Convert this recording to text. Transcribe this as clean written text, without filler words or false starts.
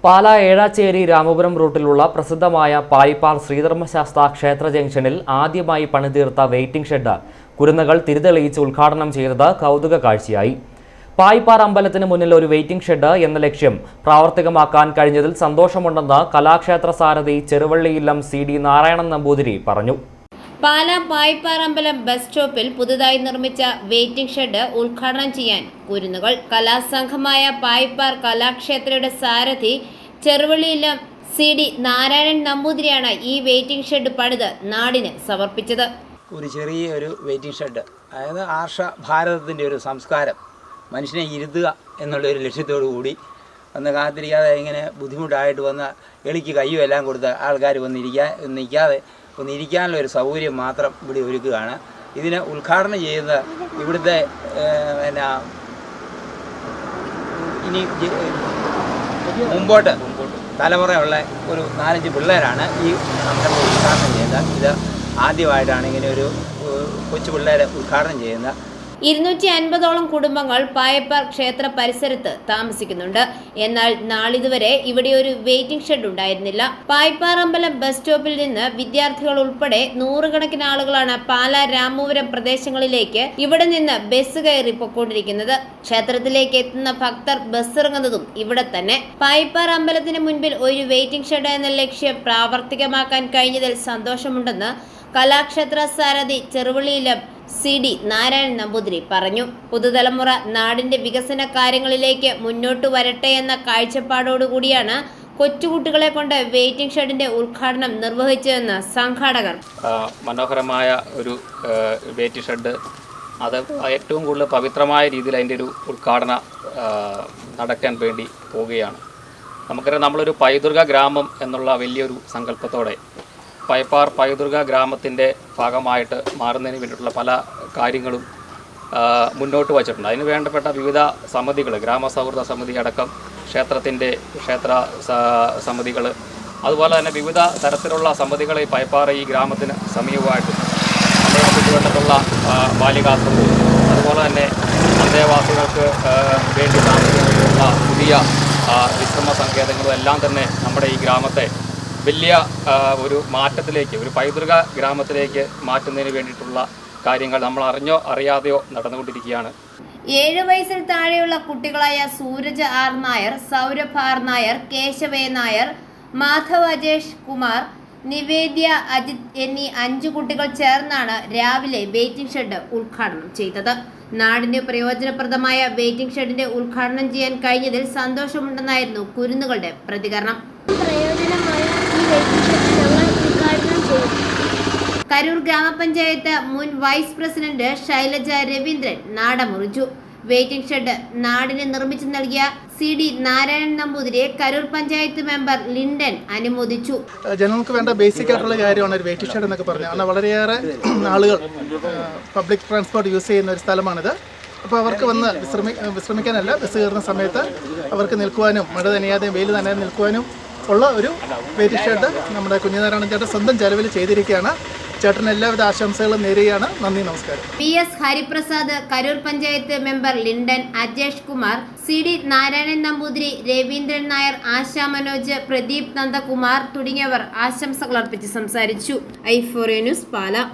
പാലാ ഏഴാച്ചേരി രാമപുരം റൂട്ടിലുള്ള പ്രസിദ്ധമായ പായിപ്പാർ ശ്രീധർമ്മശാസ്ത്ര ക്ഷേത്ര ജംഗ്ഷനിൽ ആദ്യമായി പണിതീർത്ത വെയിറ്റിംഗ് ഷെഡ് കുരുന്നുകൾ തിരിതെളിയിച്ച് ഉദ്ഘാടനം ചെയ്തത് കൗതുക കാഴ്ചയായി. പായിപ്പാർ അമ്പലത്തിന് മുന്നിൽ ഒരു വെയിറ്റിംഗ് ഷെഡ് എന്ന ലക്ഷ്യം പ്രാവർത്തികമാക്കാൻ കഴിഞ്ഞതിൽ സന്തോഷമുണ്ടെന്ന് കലാക്ഷേത്ര സാരഥി ചെറുവള്ളിയില്ലം CD നാരായണൻ നമ്പൂതിരി പറഞ്ഞു. പാലാ പായിപ്പാർ അമ്പലം ബസ് സ്റ്റോപ്പിൽ പുതുതായി നിർമ്മിച്ച വെയിറ്റിംഗ് ഷെഡ് ഉദ്ഘാടനം ചെയ്യാൻ കുരുന്നുകൾ. കലാസംഘമായ പായിപ്പാർ കലാക്ഷേത്രയുടെ സാരഥി ചെറുവള്ളിയില്ലം CD നാരായണൻ നമ്പൂതിരിയാണ് ഈ വെയിറ്റിംഗ് ഷെഡ് പണിത് നാടിന് സമർപ്പിച്ചത്. ഒരു ചെറിയൊരു വെയിറ്റിംഗ് ഷെഡ്, അതായത് ആർഷ ഭാരതത്തിൻ്റെ ഒരു സംസ്കാരം മനുഷ്യനെ ഇരുത്തുക എന്നുള്ളൊരു ലക്ഷ്യത്തോടു കൂടി വന്ന് കാത്തിരിക്കാതെ ഇങ്ങനെ ബുദ്ധിമുട്ടായിട്ട് വന്ന എളിക്ക് കയ്യും എല്ലാം കൊടുത്ത ആൾക്കാർ നിൽക്കാതെ ഒന്നിരിക്കാനുള്ള ഒരു സൗകര്യം മാത്രം ഇവിടെ ഒരുക്കുകയാണ്. ഇതിനെ ഉദ്ഘാടനം ചെയ്യുന്ന ഇവിടുത്തെ ഇനി മുമ്പോട്ട് തലമുറയുള്ള ഒരു 4-5 പിള്ളേരാണ് ഈ അമ്പലം ഉദ്ഘാടനം ചെയ്യുന്നത്. ഇത് ആദ്യമായിട്ടാണ് ഇങ്ങനെ ഒരു കൊച്ചു പിള്ളേരെ ഉദ്ഘാടനം ചെയ്യുന്നത്. 250ഓളം കുടുംബങ്ങൾ പായിപ്പാർ ക്ഷേത്ര പരിസരത്ത് താമസിക്കുന്നുണ്ട്. എന്നാൽ നാളിതുവരെ ഇവിടെ ഒരു വെയിറ്റിംഗ് ഷെഡ് ഉണ്ടായിരുന്നില്ല. പായിപ്പാർ അമ്പലം ബസ് സ്റ്റോപ്പിൽ നിന്ന് വിദ്യാർത്ഥികൾ ഉൾപ്പെടെ നൂറുകണക്കിന് ആളുകളാണ് പാലാ രാമപുരം പ്രദേശങ്ങളിലേക്ക് ഇവിടെ നിന്ന് ബസ് കയറി പൊക്കോണ്ടിരിക്കുന്നത്. ക്ഷേത്രത്തിലേക്ക് എത്തുന്ന ഭക്തർ ബസ് ഇറങ്ങുന്നതും ഇവിടെ തന്നെ. പായിപ്പാർ അമ്പലത്തിന് മുൻപിൽ ഒരു വെയിറ്റിംഗ് ഷെഡ് എന്ന ലക്ഷ്യം പ്രാവർത്തികമാക്കാൻ കഴിഞ്ഞതിൽ സന്തോഷമുണ്ടെന്ന് കലാക്ഷേത്ര സാരഥി ചെറുവള്ളിയില്ലം CD നാരായണൻ നമ്പൂതിരി പറഞ്ഞു. പുതുതലമുറ നാടിന്റെ വികസന കാര്യങ്ങളിലേക്ക് മുന്നോട്ട് വരട്ടെ എന്ന കാഴ്ചപ്പാടോടുകൂടിയാണ് കൊച്ചുകുട്ടികളെ കൊണ്ട് വെയിറ്റിംഗ് ഷെഡിന്റെ ഉദ്ഘാടനം നിർവഹിച്ചതെന്ന് സംഘാടകർ. മനോഹരമായ ഒരു വെയിറ്റിംഗ് ഷെഡ്, അത് ഏറ്റവും കൂടുതൽ പവിത്രമായ രീതിയിൽ അതിൻ്റെ ഒരു ഉദ്ഘാടനം നടക്കാൻ വേണ്ടി പോവുകയാണ്. നമുക്കറിയാം, നമ്മളൊരു പൈതൃക ഗ്രാമം എന്നുള്ള വലിയൊരു സങ്കല്പത്തോടെ പായിപ്പാർ പൈതൃക ഗ്രാമത്തിൻ്റെ ഭാഗമായിട്ട് മാറുന്നതിന് വേണ്ടിയിട്ടുള്ള പല കാര്യങ്ങളും മുന്നോട്ട് വച്ചിട്ടുണ്ട്. അതിന് വേണ്ടപ്പെട്ട വിവിധ സമിതികൾ, ഗ്രാമസൗഹൃദ സമിതി അടക്കം ക്ഷേത്ര സമിതികൾ, അതുപോലെ തന്നെ വിവിധ തരത്തിലുള്ള സമിതികൾ ഈ പായിപ്പാർ ഈ ഗ്രാമത്തിന് സമീപമായിട്ടുണ്ട്. നമ്മുടെ ചുറ്റുവട്ടത്തുള്ള ബാലികാശ്രമവും അതുപോലെ തന്നെ അന്തേവാസികൾക്ക് വേണ്ടി താമസിക്കുന്നതിനുള്ള പുതിയ വിശ്രമ സങ്കേതങ്ങളും എല്ലാം തന്നെ നമ്മുടെ ഈ ഗ്രാമത്തെ വലിയ ഒരു മാറ്റത്തിലേക്ക്, ഒരു പൈതൃക ഗ്രാമത്തിലേക്ക് മാറ്റുന്നതിന് വേണ്ടിയിട്ടുള്ള കാര്യങ്ങൾ നമ്മൾ അറിഞ്ഞോ അറിയാതെയോ നടന്നുകൊണ്ടിരിക്കുകയാണ്. 7 വയസ്സിൽ താഴെയുള്ള കുട്ടികളായ സൂരജ് R നായർ, സൗരഭ് R നായർ, കേശവ നായർ, മാധവ് അജേഷ് കുമാർ, നിവേദ്യ അജിത് എന്നീ 5 കുട്ടികൾ ചേർന്നാണ് രാവിലെ വെയിറ്റിംഗ് ഷെഡ് ഉദ്ഘാടനം ചെയ്തത്. നാടിന് പ്രയോജനപ്രദമായ വെയിറ്റിംഗ് ഷെഡിന്റെ ഉദ്ഘാടനം ചെയ്യാൻ കഴിഞ്ഞതിൽ സന്തോഷമുണ്ടെന്നായിരുന്നു കുരുന്നുകളുടെ പ്രതികരണം. കരൂർ ഗ്രാമപഞ്ചായത്ത് മുൻ വൈസ് പ്രസിഡന്റ് ശൈലജ രവീന്ദ്രൻ നാടമുറിച്ചു. വെയിറ്റിംഗ് ഷെഡ് നാടിന് നിർമ്മിച്ചു നൽകിയ CD നാരായണൻ നമ്പൂതിരിയെ കരൂർ പഞ്ചായത്ത് മെമ്പർ ലിൻഡൻ അനുമോദിച്ചു. ജനങ്ങൾക്ക് വേണ്ട ബേസിക് ആയിട്ടുള്ള കാര്യമാണ് ഒരു വെയിറ്റിംഗ് ഷെഡ് എന്നൊക്കെ പറഞ്ഞു. കാരണം വളരെയേറെ ആളുകൾ പബ്ലിക് ട്രാൻസ്പോർട്ട് യൂസ് ചെയ്യുന്ന ഒരു സ്ഥലമാണിത്. അപ്പോൾ അവർക്ക് വന്ന് വിശ്രമിക്കാനല്ല, ബസ് കയറുന്ന സമയത്ത് അവർക്ക് നിൽക്കുവാനും മഴ നനയാതെയും വെയിൽ നനയാതെ നിൽക്കുവാനും ഉള്ള ഒരു വെയിറ്റിംഗ് ഷെഡ് നമ്മുടെ കുഞ്ഞനാരായണൻ ചേട്ടൻ സ്വന്തം ചെലവിൽ ചെയ്തിരിക്കുകയാണ്. ചേട്ടന് എല്ലാവിധ ആശംസകളും നേരുകയാണ്. നന്ദി, നമസ്കാരം. PS Hariprasad, Karoor panchayat member Linden, Ajesh Kumar, CD Narayanan Namboothiri, Raveendran Nair, Asha Manoj, Pradeep Nandakumar തുടങ്ങിയവർ ആശംസകൾ അർപ്പിച്ച് സംസാരിച്ചു. i4A news, Pala.